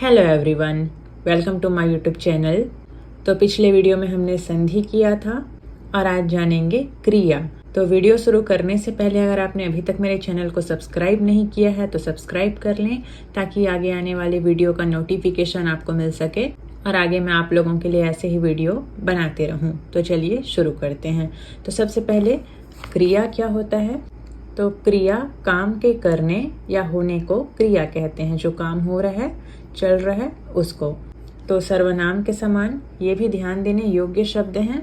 Hello everyone, welcome to my YouTube channel. तो पिछले video में हमने संधि किया था और आज जानेंगे क्रिया। तो वीडियो शुरू करने से पहले अगर आपने अभी तक मेरे चैनल को सब्सक्राइब नहीं किया है तो सब्सक्राइब कर लें ताकि आगे आने वाले वीडियो का नोटिफिकेशन आपको मिल सके और आगे मैं आप लोगों के लिए ऐसे ही वीडियो बनाते रहूं। तो चलिए शुरू करते हैं। तो सबसे पहले क्रिया क्या होता है? तो क्रिया काम के करने या होने को क्रिया कहते हैं। जो काम हो रहा है, चल रहा है, उसको। तो सर्वनाम के समान ये भी ध्यान देने योग्य शब्द हैं।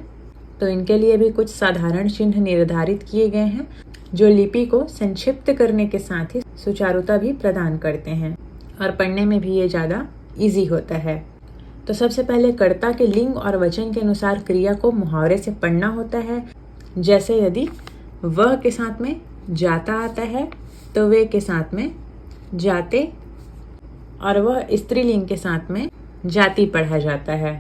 तो इनके लिए भी कुछ साधारण चिन्ह निर्धारित किए गए हैं जो लिपि को संक्षिप्त करने के साथ ही सुचारुता भी प्रदान करते हैं और पढ़ने में भी ये ज़्यादा इजी होता है। तो सबसे पहले कर्ता के लिंग और वचन के अनुसार क्रिया को मुहावरे से पढ़ना होता है। जैसे यदि वह के साथ में जाता आता है तो वे के साथ में जाते और वह स्त्रीलिंग के साथ में जाति पढ़ा जाता है।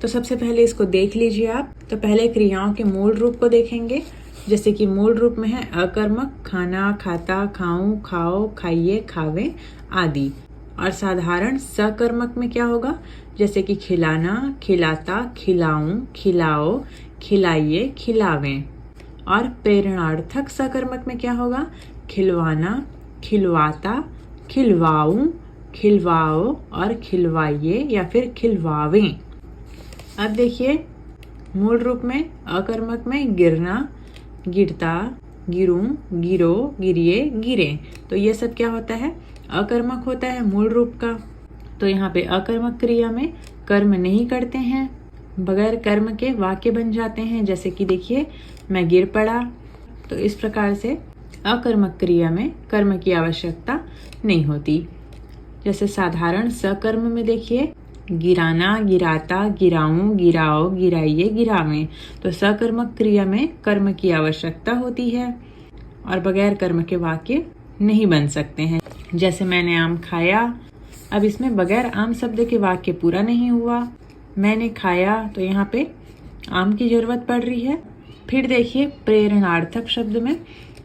तो सबसे पहले इसको देख लीजिए आप। तो पहले क्रियाओं के मूल रूप को देखेंगे। जैसे कि मूल रूप में है अकर्मक खाना, खाता, खाऊं, खाओ, खाइए, खावे आदि। और साधारण सकर्मक में क्या होगा? जैसे कि खिलाना, खिलाता, खिलाऊं, खिलाओ, खिलाइए, खिलावें। और प्रेरणार्थक सकर्मक में क्या होगा? खिलवाना, खिलवाता, खिलवाऊं, खिलवाओ और खिलवाइए या फिर खिलवावें। अब देखिए मूल रूप में अकर्मक में गिरना, गिरता, गिरूं, गिरो, गिरिए, गिरे। तो ये सब क्या होता है? अकर्मक होता है मूल रूप का। तो यहाँ पे अकर्मक क्रिया में कर्म नहीं करते हैं, बगैर कर्म के वाक्य बन जाते हैं। जैसे कि देखिए मैं गिर पड़ा। तो इस प्रकार से अकर्मक क्रिया में कर्म की आवश्यकता नहीं होती। जैसे साधारण सकर्म में देखिए गिराना, गिराता, गिराऊं, गिराओ, गिराइए, गिरावें। तो सकर्मक क्रिया में कर्म की आवश्यकता होती है और बगैर कर्म के वाक्य नहीं बन सकते हैं। जैसे मैंने आम खाया। अब इसमें बगैर आम शब्द के वाक्य पूरा नहीं हुआ। मैंने खाया तो यहाँ पे आम की जरूरत पड़ रही है। फिर देखिए प्रेरणार्थक शब्द में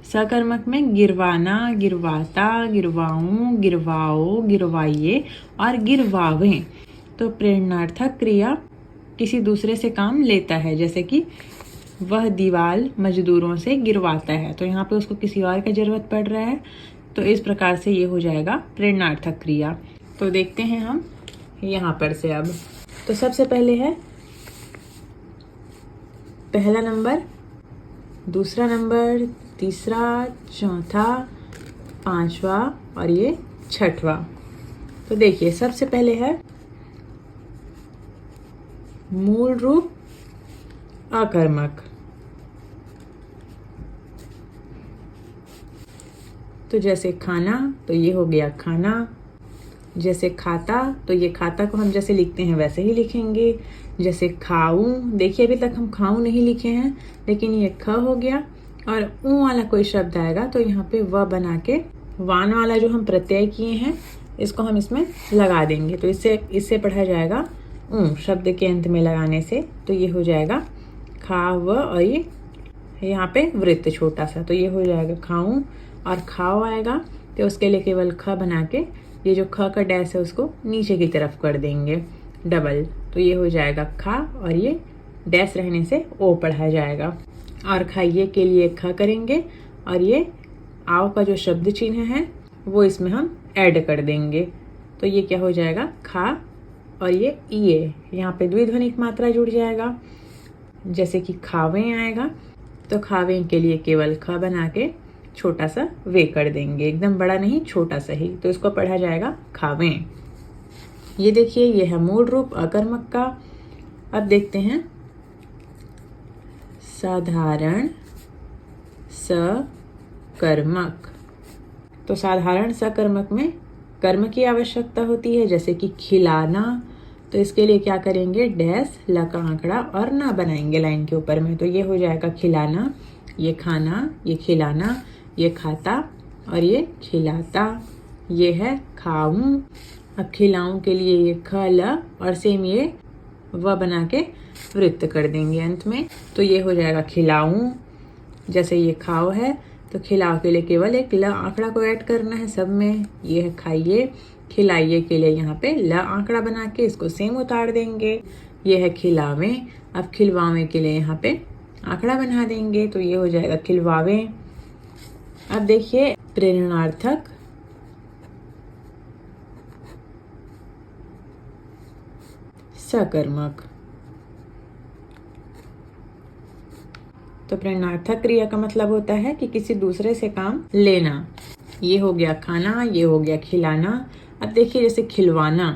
सकर्मक में गिरवाना, गिरवाता, गिरवाऊं, गिरवाओ, गिरवाइए और गिरवावें। तो प्रेरणार्थक क्रिया किसी दूसरे से काम लेता है। जैसे कि वह दीवार मजदूरों से गिरवाता है तो यहाँ पे उसको किसी और की जरूरत पड़ रहा है। तो इस प्रकार से ये हो जाएगा प्रेरणार्थक क्रिया। तो देखते हैं हम यहाँ पर से अब। तो सबसे पहले है पहला नंबर, दूसरा नंबर, तीसरा, चौथा, पांचवा और ये छठवा। तो देखिए सबसे पहले है मूल रूप अकर्मक। तो जैसे खाना तो ये हो गया खाना। जैसे खाता तो ये खाता को हम जैसे लिखते हैं वैसे ही लिखेंगे। जैसे खाऊं, देखिए अभी तक हम खाऊं नहीं लिखे हैं लेकिन ये ख हो गया। और ऊ वाला कोई शब्द आएगा तो यहाँ पे व बना के वान वाला जो हम प्रत्यय किए हैं इसको हम इसमें लगा देंगे। तो इससे पढ़ा जाएगा ऊ शब्द के अंत में लगाने से। तो ये हो जाएगा खा व और ये यहाँ पे वृत्त छोटा सा। तो ये हो जाएगा खाऊं और खाओ आएगा तो उसके लिए केवल ख बना के ये जो ख का डैश है उसको नीचे की तरफ कर देंगे डबल। तो ये हो जाएगा खा और ये डैश रहने से ओ पढ़ा जाएगा। और खाइए के लिए ख करेंगे और ये आओ का जो शब्द चिन्ह है वो इसमें हम ऐड कर देंगे। तो ये क्या हो जाएगा? खा और ये यहाँ पे द्विध्वनिक मात्रा जुड़ जाएगा। जैसे कि खावें आएगा तो खावें के लिए केवल ख बना के छोटा सा वे कर देंगे, एकदम बड़ा नहीं, छोटा सा ही। तो इसको पढ़ा जाएगा खावें। ये देखिए ये है मूल रूप अकर्मक का। अब देखते हैं साधारण सकर्मक। तो साधारण सकर्मक में कर्म की आवश्यकता होती है। जैसे कि खिलाना तो इसके लिए क्या करेंगे? डैश ल का आंकड़ा और ना बनाएंगे लाइन के ऊपर में। तो ये हो जाएगा खिलाना, ये खाना, ये खिलाना, ये खाता और ये खिलाता। ये है खाऊं। अब खिलाऊं के लिए ये ख ल और सेम ये व बना के वृत्त कर देंगे अंत में। तो ये हो जाएगा खिलाऊं। जैसे ये खाओ है तो खिलाओ के लिए केवल एक ल आंकड़ा को ऐड करना है सब में। ये है खाइए खिलाइए के लिए यहाँ पे ल आंकड़ा बना के इसको सेम उतार देंगे। ये है खिलावें। अब खिलवावें के लिए यहाँ पे आंकड़ा बना देंगे, तो ये हो जाएगा खिलवावें। अब देखिए प्रेरणार्थक सकर्मक। तो प्रेरणार्थक क्रिया का मतलब होता है कि किसी दूसरे से काम लेना। ये हो गया खाना, ये हो गया खिलाना। अब देखिए जैसे खिलवाना,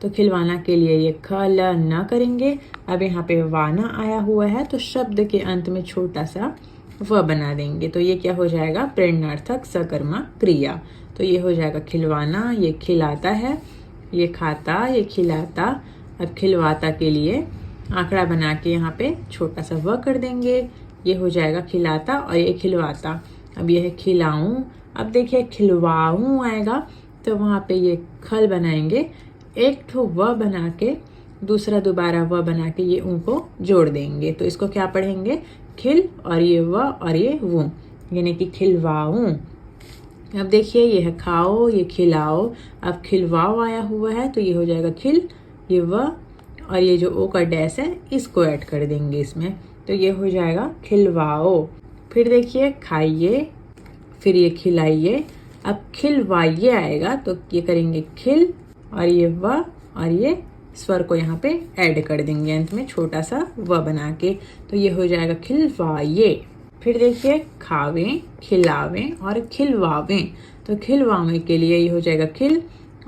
तो खिलवाना के लिए ये ख ल न करेंगे। अब यहाँ पे वाना आया हुआ है, तो शब्द के अंत में छोटा सा व बना देंगे, तो ये क्या हो जाएगा, प्रेरणार्थक सकर्मक क्रिया। तो ये हो जाएगा खिलवाना, ये खिलाता है, ये खाता, ये खिलाता। अब खिलवाता के लिए आंकड़ा बना के यहाँ पे छोटा सा व कर देंगे, ये हो जाएगा खिलाता, और ये खिलवाता। अब ये है खिलाऊं। अब देखिए खिलवाऊं आएगा, तो वहाँ पे ये खल बनाएंगे, एक ठो व बना के दूसरा दोबारा व बना के ये ऊ को जोड़ देंगे, तो इसको क्या पढ़ेंगे, खिल और ये व और ये वो, यानी कि खिलवाऊं। अब देखिए ये है खाओ, ये खिलाओ। अब खिलवाओ आया हुआ है, तो ये हो जाएगा खिल, ये व और ये जो ओ का डैश है इसको ऐड कर देंगे इसमें, तो ये हो जाएगा खिलवाओ। फिर देखिए खाइए, फिर ये खिलाइए। अब खिलवाइए आएगा, तो ये करेंगे खिल और ये व और ये स्वर को यहाँ पे ऐड कर देंगे अंत में छोटा सा व बना के, तो ये हो जाएगा खिलवाइए। फिर देखिए खावें, खिलावें और खिलवावें। तो खिलवावें के लिए ये हो जाएगा खिल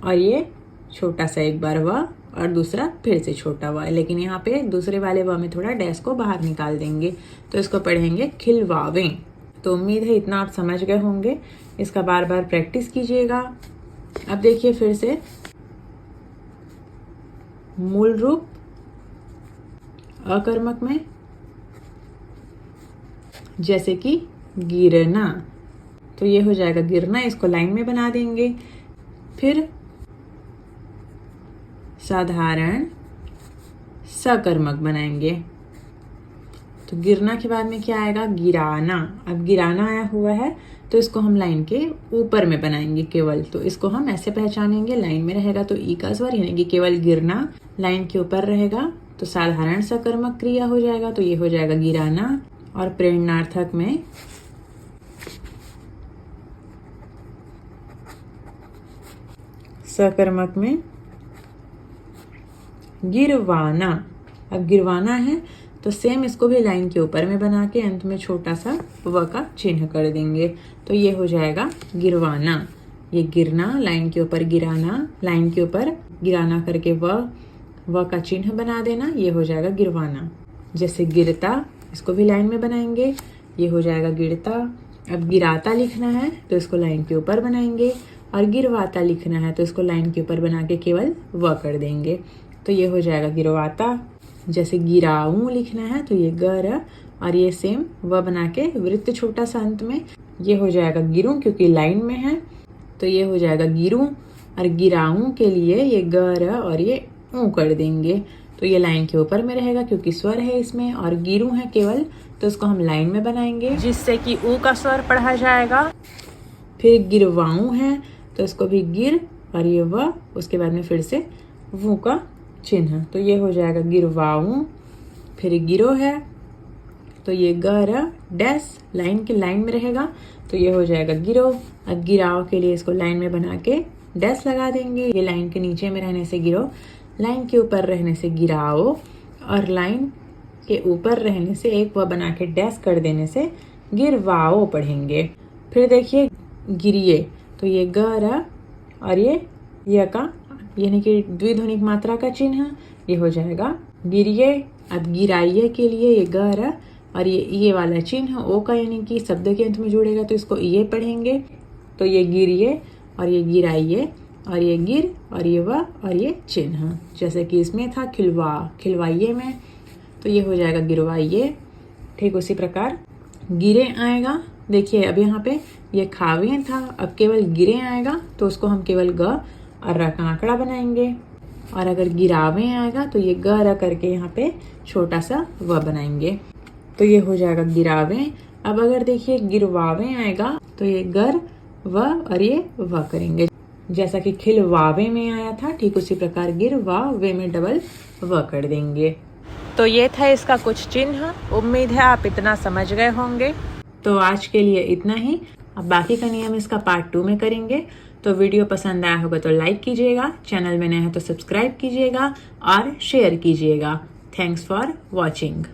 और ये छोटा सा एक बार व और दूसरा फिर से छोटा व, लेकिन यहाँ पे दूसरे वाले व में थोड़ा डैश को बाहर निकाल देंगे, तो इसको पढ़ेंगे खिलवावें। तो उम्मीद है इतना आप समझ गए होंगे, इसका बार बार प्रैक्टिस कीजिएगा। अब देखिए फिर से मूल रूप अकर्मक में, जैसे कि गिरना, तो ये हो जाएगा गिरना, इसको लाइन में बना देंगे। फिर साधारण सकर्मक बनाएंगे, तो गिरना के बाद में क्या आएगा, गिराना। अब गिराना आया हुआ है, तो इसको हम लाइन के ऊपर में बनाएंगे केवल, तो इसको हम ऐसे पहचानेंगे, लाइन में रहेगा तो ई का स्वर, यानी कि केवल गिरना लाइन के ऊपर रहेगा, तो साधारण सकर्मक क्रिया हो जाएगा, तो ये हो जाएगा गिराना। और प्रेरणार्थक में सकर्मक में गिरवाना। अब गिरवाना है, तो सेम इसको भी लाइन के ऊपर में बना के अंत में छोटा सा व का चिन्ह कर देंगे, तो ये हो जाएगा गिरवाना। ये गिरना, लाइन के ऊपर गिराना, लाइन के ऊपर गिराना करके व का चिन्ह बना देना, ये हो जाएगा गिरवाना। जैसे गिरता, इसको भी लाइन में बनाएंगे, ये हो जाएगा गिरता। अब गिराता लिखना है, तो इसको लाइन के ऊपर बनाएंगे, और गिरवाता लिखना है, तो इसको लाइन के ऊपर बना के केवल व कर देंगे, तो ये हो जाएगा गिरवाता। जैसे गिराऊं लिखना है, तो ये गर और ये सेम व बना के वृत्त छोटा सा अंत में, ये हो जाएगा गिरूं, क्योंकि लाइन में है, तो ये हो जाएगा गिरूं। और गिराऊं के लिए ये गर और ये ऊ कर देंगे, तो ये लाइन के ऊपर में रहेगा क्योंकि स्वर है इसमें, और गिरूं है केवल, तो इसको हम लाइन में बनाएंगे जिससे कि ऊ का स्वर पढ़ा जाएगा। फिर गिरवाऊं है, तो इसको भी गिर और ये व, उसके बाद में फिर से वो का चिन्ह, तो ये हो जाएगा गिरवाऊं। फिर गिरो है, तो ये गर डैश लाइन के लाइन में रहेगा, तो ये हो जाएगा गिरो। अब गिराओ के लिए इसको लाइन में बना के डैश लगा देंगे, ये लाइन के नीचे में रहने से गिरो, लाइन के ऊपर रहने से गिराओ, और लाइन के ऊपर रहने से एक व बना के डैश कर देने से गिरवाओ पढ़ेंगे। फिर देखिए गिरिए, तो ये गर और ये य का यानी कि द्विध्वनिक मात्रा का चिन्ह, ये हो जाएगा गिरिए। अब गिराइए के लिए ये गर और ये वाला चिन्ह ओ का, यानी कि शब्द के अंत में जुड़ेगा, तो इसको ये पढ़ेंगे, तो ये गिरिए और ये गिराइए और ये गिर और ये व और ये चिन्ह, जैसे कि इसमें था खिलवाइए में, तो ये हो जाएगा गिरवाइए। ठीक उसी प्रकार गिरे आएगा। देखिए अब यहाँ पे ये खावे था, अब केवल गिरे आएगा, तो उसको हम केवल ग और र का आंकड़ा बनाएंगे, और अगर गिरावे आएगा तो ये ग र करके यहाँ पे छोटा सा व बनाएंगे, तो ये हो जाएगा गिरावे। अब अगर देखिए गिरवावे आएगा, तो ये गर व और ये व करेंगे। जैसा कि खिल वावे में आया था, ठीक उसी प्रकार गिर वा वे में डबल व कर देंगे। तो ये था इसका कुछ चिन्ह। उम्मीद है आप इतना समझ गए होंगे। तो आज के लिए इतना ही। अब बाकी का नियम इसका पार्ट 2 में करेंगे। तो वीडियो पसंद आया होगा तो लाइक कीजिएगा, चैनल में नए हैं तो सब्सक्राइब कीजिएगा और शेयर कीजिएगा। Thanks for watching.